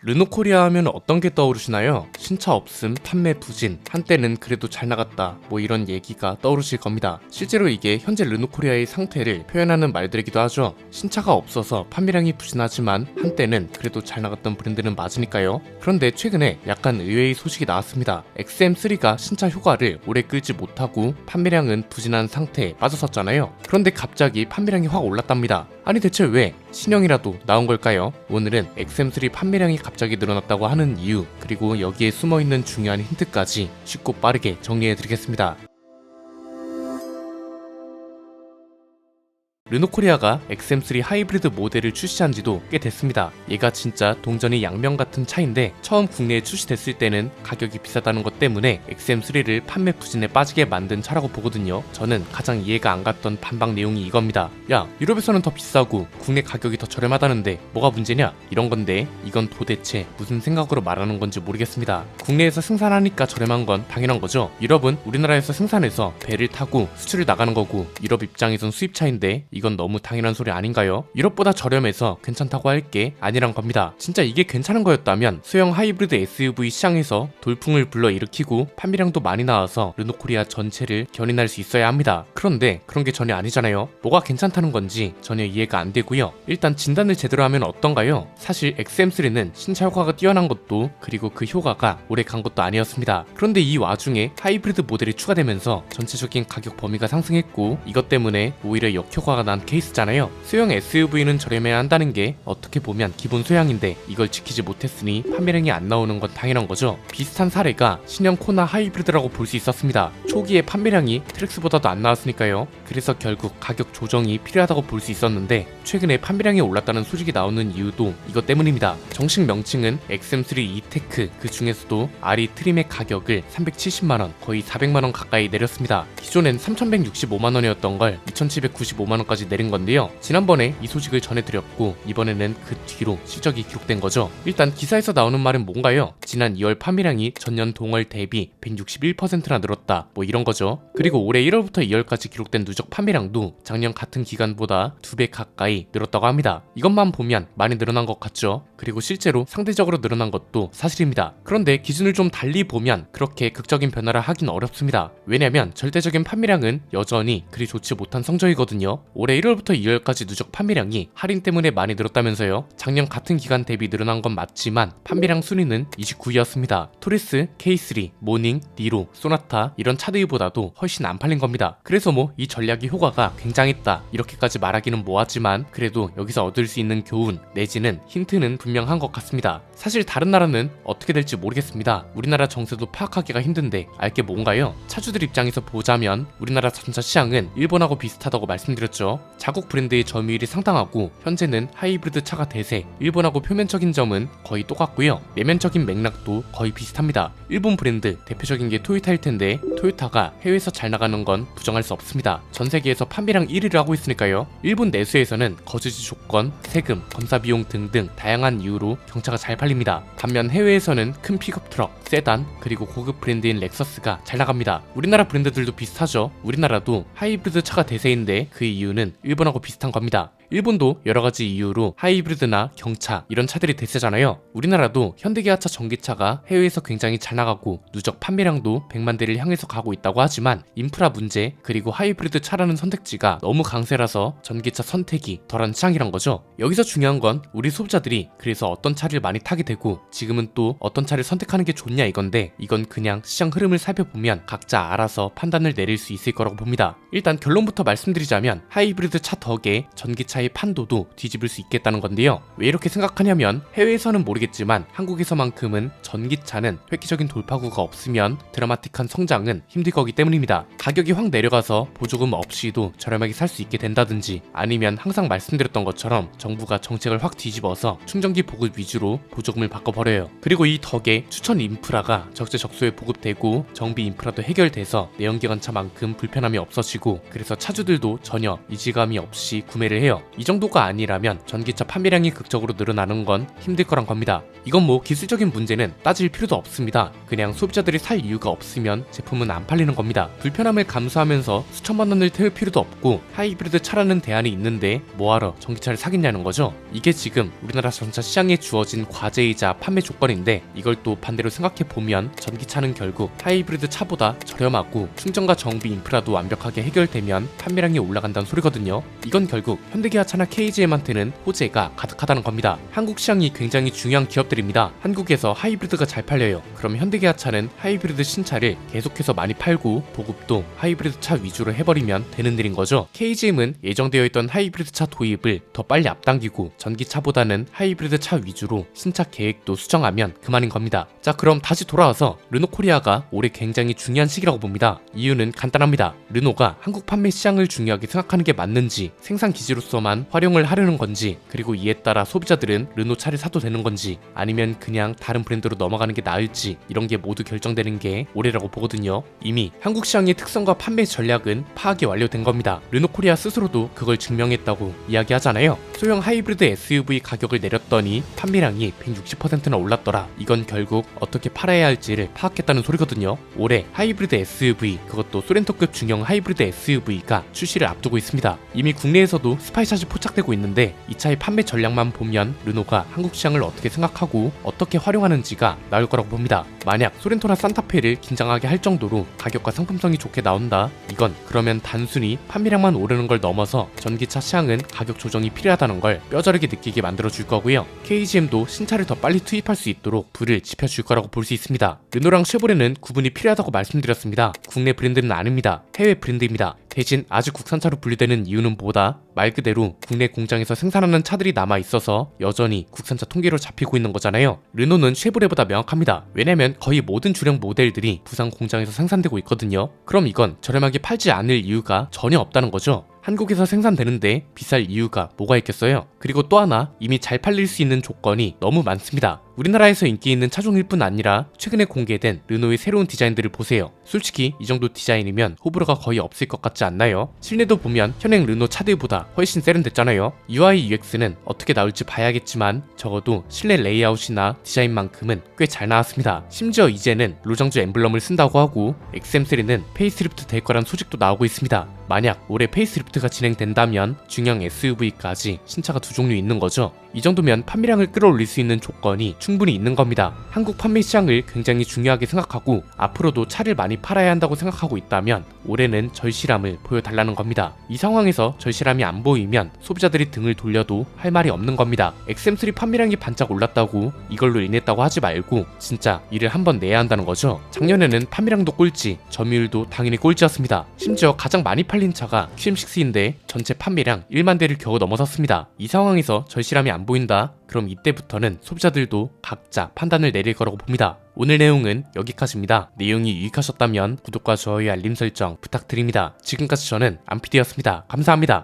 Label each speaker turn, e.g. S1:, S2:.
S1: 르노코리아 하면 어떤 게 떠오르시나요? 신차 없음, 판매 부진, 한때는 그래도 잘 나갔다 뭐 이런 얘기가 떠오르실 겁니다. 실제로 이게 현재 르노코리아의 상태를 표현하는 말들이기도 하죠. 신차가 없어서 판매량이 부진하지만 한때는 그래도 잘 나갔던 브랜드는 맞으니까요. 그런데 최근에 약간 의외의 소식이 나왔습니다. XM3가 신차 효과를 오래 끌지 못하고 판매량은 부진한 상태에 빠졌었잖아요. 그런데 갑자기 판매량이 확 올랐답니다. 아니 대체 왜? 신형이라도 나온 걸까요? 오늘은 XM3 판매량이 갑자기 늘어났다고 하는 이유, 그리고 여기에 숨어있는 중요한 힌트까지 쉽고 빠르게 정리해드리겠습니다. 르노코리아가 XM3 하이브리드 모델을 출시한 지도 꽤 됐습니다. 얘가 진짜 동전이 양면 같은 차인데 처음 국내에 출시됐을 때는 가격이 비싸다는 것 때문에 XM3를 판매 부진에 빠지게 만든 차라고 보거든요. 저는 가장 이해가 안 갔던 반박 내용이 이겁니다. 야, 유럽에서는 더 비싸고 국내 가격이 더 저렴하다는데 뭐가 문제냐? 이런 건데 이건 도대체 무슨 생각으로 말하는 건지 모르겠습니다. 국내에서 생산하니까 저렴한 건 당연한 거죠. 유럽은 우리나라에서 생산해서 배를 타고 수출을 나가는 거고 유럽 입장에선 수입차인데 이건 너무 당연한 소리 아닌가요? 유럽보다 저렴해서 괜찮다고 할 게 아니란 겁니다. 진짜 이게 괜찮은 거였다면 소형 하이브리드 SUV 시장에서 돌풍을 불러일으키고 판매량도 많이 나와서 르노코리아 전체를 견인할 수 있어야 합니다. 그런데 그런 게 전혀 아니잖아요. 뭐가 괜찮다는 건지 전혀 이해가 안 되고요. 일단 진단을 제대로 하면 어떤가요? 사실 XM3는 신차 효과가 뛰어난 것도 그리고 그 효과가 오래 간 것도 아니었습니다. 그런데 이 와중에 하이브리드 모델이 추가되면서 전체적인 가격 범위가 상승했고 이것 때문에 오히려 역효과가 난 케이스잖아요. 소형 SUV는 저렴해야 한다는 게 어떻게 보면 기본 소양인데 이걸 지키지 못했으니 판매량이 안 나오는 건 당연한 거죠. 비슷한 사례가 신형 코나 하이브리드라고 볼 수 있었습니다. 초기에 판매량이 트랙스보다도 안 나왔으니까요. 그래서 결국 가격 조정이 필요하다고 볼 수 있었는데 최근에 판매량이 올랐다는 소식이 나오는 이유도 이것 때문입니다. 정식 명칭은 XM3 E-TEC, 그 중에서도 RE 트림의 가격을 370만원, 거의 400만원 가까이 내렸습니다. 기존엔 3165만원이었던 걸 2795만원까지 내린 건데요. 지난번에 이 소식을 전해드렸고 이번에는 그 뒤로 실적이 기록된 거죠. 일단 기사에서 나오는 말은 뭔가요? 지난 2월 판매량이 전년 동월 대비 161%나 늘었다 뭐 이런 거죠. 그리고 올해 1월부터 2월까지 기록된 누적 판매량도 작년 같은 기간보다 2배 가까이 늘었다고 합니다. 이것만 보면 많이 늘어난 것 같죠. 그리고 실제로 상대적으로 늘어난 것도 사실입니다. 그런데 기준을 좀 달리 보면 그렇게 극적인 변화를 하긴 어렵습니다. 왜냐면 절대적인 판매량은 여전히 그리 좋지 못한 성적이거든요. 올해 1월부터 2월까지 누적 판매량이 할인 때문에 많이 늘었다면서요. 작년 같은 기간 대비 늘어난 건 맞지만 판매량 순위는 29위였습니다. 토리스, K3, 모닝, 니로, 소나타 이런 차들보다도 훨씬 안 팔린 겁니다. 그래서 뭐 이 전략이 효과가 굉장했다 이렇게까지 말하기는 뭐하지만 그래도 여기서 얻을 수 있는 교훈 내지는 힌트는 분명한 것 같습니다. 사실 다른 나라는 어떻게 될지 모르겠습니다. 우리나라 정세도 파악하기가 힘든데 알게 뭔가요? 차주들 입장에서 보자면 우리나라 전차 시장은 일본하고 비슷하다고 말씀드렸죠. 자국 브랜드의 점유율이 상당하고 현재는 하이브리드 차가 대세, 일본하고 표면적인 점은 거의 똑같고요. 내면적인 맥락도 거의 비슷합니다. 일본 브랜드 대표적인 게 토요타일 텐데 토요타가 해외에서 잘 나가는 건 부정할 수 없습니다. 전 세계에서 판매량 1위를 하고 있으니까요. 일본 내수에서는 거주지 조건, 세금, 검사 비용 등등 다양한 이유로 경차가 잘 팔립니다. 반면 해외에서는 큰 픽업 트럭, 세단, 그리고 고급 브랜드인 렉서스가 잘 나갑니다. 우리나라 브랜드들도 비슷하죠. 우리나라도 하이브리드 차가 대세인데 그 이유는 일본하고 비슷한 겁니다. 일본도 여러가지 이유로 하이브리드나 경차 이런 차들이 대세잖아요. 우리나라도 현대기아차 전기차가 해외에서 굉장히 잘 나가고 누적 판매량도 100만 대를 향해서 가고 있다고 하지만 인프라 문제 그리고 하이브리드 차라는 선택지가 너무 강세라서 전기차 선택이 덜한 시장이란 거죠. 여기서 중요한 건 우리 소비자들이 그래서 어떤 차를 많이 타게 되고 지금은 또 어떤 차를 선택하는 게 좋냐 이건데 이건 그냥 시장 흐름을 살펴보면 각자 알아서 판단을 내릴 수 있을 거라고 봅니다. 일단 결론부터 말씀드리자면 하이브리드 차 덕에 전기차의 판도도 뒤집을 수 있겠다는 건데요. 왜 이렇게 생각하냐면 해외에서는 모르겠지만 한국에서만큼은 전기차는 획기적인 돌파구가 없으면 드라마틱한 성장은 힘들 거기 때문입니다. 가격이 확 내려가서 보조금 없이도 저렴하게 살 수 있게 된다든지 아니면 항상 말씀드렸던 것처럼 정부가 정책을 확 뒤집어서 충전기 보급 위주로 보조금을 바꿔버려요. 그리고 이 덕에 추천 인프라가 적재적소에 보급되고 정비 인프라도 해결돼서 내연기관차만큼 불편함이 없어지고 그래서 차주들도 전혀 이질감이 없이 구매를 해요. 이 정도가 아니라면 전기차 판매량이 극적으로 늘어나는 건 힘들 거란 겁니다. 이건 뭐 기술적인 문제는 따질 필요도 없습니다. 그냥 소비자들이 살 이유가 없으면 제품은 안 팔리는 겁니다. 불편함을 감수하면서 수천만 원을 태울 필요도 없고 하이브리드 차라는 대안이 있는데 뭐하러 전기차를 사겠냐는 거죠. 이게 지금 우리나라 전차 시장에 주어진 과제이자 판매 조건인데, 이걸 또 반대로 생각해보면 전기차는 결국 하이브리드 차보다 저렴하고 충전과 정비 인프라도 완벽하게 해결되면 판매량이 올라간다는 소리거든요. 이건 결국 현대기아차나 KGM한테는 호재가 가득하다는 겁니다. 한국 시장이 굉장히 중요한 기업들입니다. 한국에서 하이브리드가 잘 팔려요. 그럼 현대기아차는 하이브리드 신차를 계속해서 많이 팔고 보급도 하이브리드 차 위주로 해버리면 되는 일인 거죠. KGM은 예정되어 있던 하이브리드 차 도입을 더 빨리 앞당기고 전기차보다는 하이브리드 차 위주로 신차 계획도 수정하면 그만인 겁니다. 자, 그럼 다시 돌아와서 르노코리아가 올해 굉장히 중요한 시기라고 봅니다. 이유는 간단합니다. 르노가 한국 판매 시장을 중요하게 생각하는 게 맞는지, 생산 기지로서만 활용을 하려는 건지, 그리고 이에 따라 소비자들은 르노 차를 사도 되는 건지, 아니면 그냥 다른 브랜드로 넘어가는 게 나을지, 이런 게 모두 결정되는 게 올해라고 보거든요. 이미 한국 시장의 특성과 판매 전략은 파악이 완료된 겁니다. 르노코리아 스스로도 그걸 증명했다고 이야기하잖아요. 소형 하이브리드 SUV 가격을 내렸더니 판매량이 160%나 올랐더라. 이건 결국 어떻게 팔아야 할지를 파악했다는 소리거든요. 올해 하이브리드 SUV, 그것도 소렌토급 중형 하이브리드 SUV가 출시를 앞두고 있습니다. 이미 국내에서도 스파이샷이 포착되고 있는데 이 차의 판매 전략만 보면 르노가 한국 시장을 어떻게 생각하고 어떻게 활용하는지가 나올 거라고 봅니다. 만약 소렌토나 산타페를 긴장하게 할 정도로 가격과 상품성이 좋게 나온다, 이건 그러면 단순히 판매량만 오르는 걸 넘어서 전기차 시장은 가격 조정이 필요하다는 걸 뼈저리게 느끼게 만들어 줄 거고요. KGM도 신차를 더 빨리 투입할 수 있도록 불을 지펴줄 거라고 볼 수 있습니다. 르노랑 쉐보레는 구분이 필요하다고 말씀드렸습니다. 국내 브랜드는 아닙니다. 해외 브랜드입니다. 대신 아직 국산차로 분류되는 이유는 뭐다? 말 그대로 국내 공장에서 생산하는 차들이 남아있어서 여전히 국산차 통계로 잡히고 있는 거잖아요. 르노는 쉐보레보다 명확합니다. 왜냐면 거의 모든 주력 모델들이 부산 공장에서 생산되고 있거든요. 그럼 이건 저렴하게 팔지 않을 이유가 전혀 없다는 거죠. 한국에서 생산되는데 비쌀 이유가 뭐가 있겠어요? 그리고 또 하나, 이미 잘 팔릴 수 있는 조건이 너무 많습니다. 우리나라에서 인기 있는 차종일 뿐 아니라 최근에 공개된 르노의 새로운 디자인들을 보세요. 솔직히 이 정도 디자인이면 호불호가 거의 없을 것 같지 않나요? 실내도 보면 현행 르노 차들보다 훨씬 세련됐잖아요. UI, UX는 어떻게 나올지 봐야겠지만 적어도 실내 레이아웃이나 디자인만큼은 꽤 잘 나왔습니다. 심지어 이제는 로장주 엠블럼을 쓴다고 하고 XM3는 페이스리프트 될 거란 소식도 나오고 있습니다. 만약 올해 페이스리프트가 진행된다면 중형 SUV까지 신차가 두 종류 있는 거죠. 이 정도면 판매량을 끌어올릴 수 있는 조건이 충분히 있는 겁니다. 한국 판매 시장을 굉장히 중요하게 생각하고 앞으로도 차를 많이 팔아야 한다고 생각하고 있다면 올해는 절실함을 보여달라는 겁니다. 이 상황에서 절실함이 안 보이면 소비자들이 등을 돌려도 할 말이 없는 겁니다. XM3 판매량이 반짝 올랐다고 이걸로 인했다고 하지 말고 진짜 일을 한번 내야 한다는 거죠. 작년에는 판매량도 꼴찌, 점유율도 당연히 꼴찌였습니다. 심지어 가장 많이 팔린 차가 QM6인데 전체 판매량 1만 대를 겨우 넘어섰습니다. 이 상황에서 절실함이 안 보인다? 그럼 이때부터는 소비자들도 각자 판단을 내릴 거라고 봅니다. 오늘 내용은 여기까지입니다. 내용이 유익하셨다면 구독과 좋아요, 알림 설정 부탁드립니다. 지금까지 저는 안피디였습니다. 감사합니다.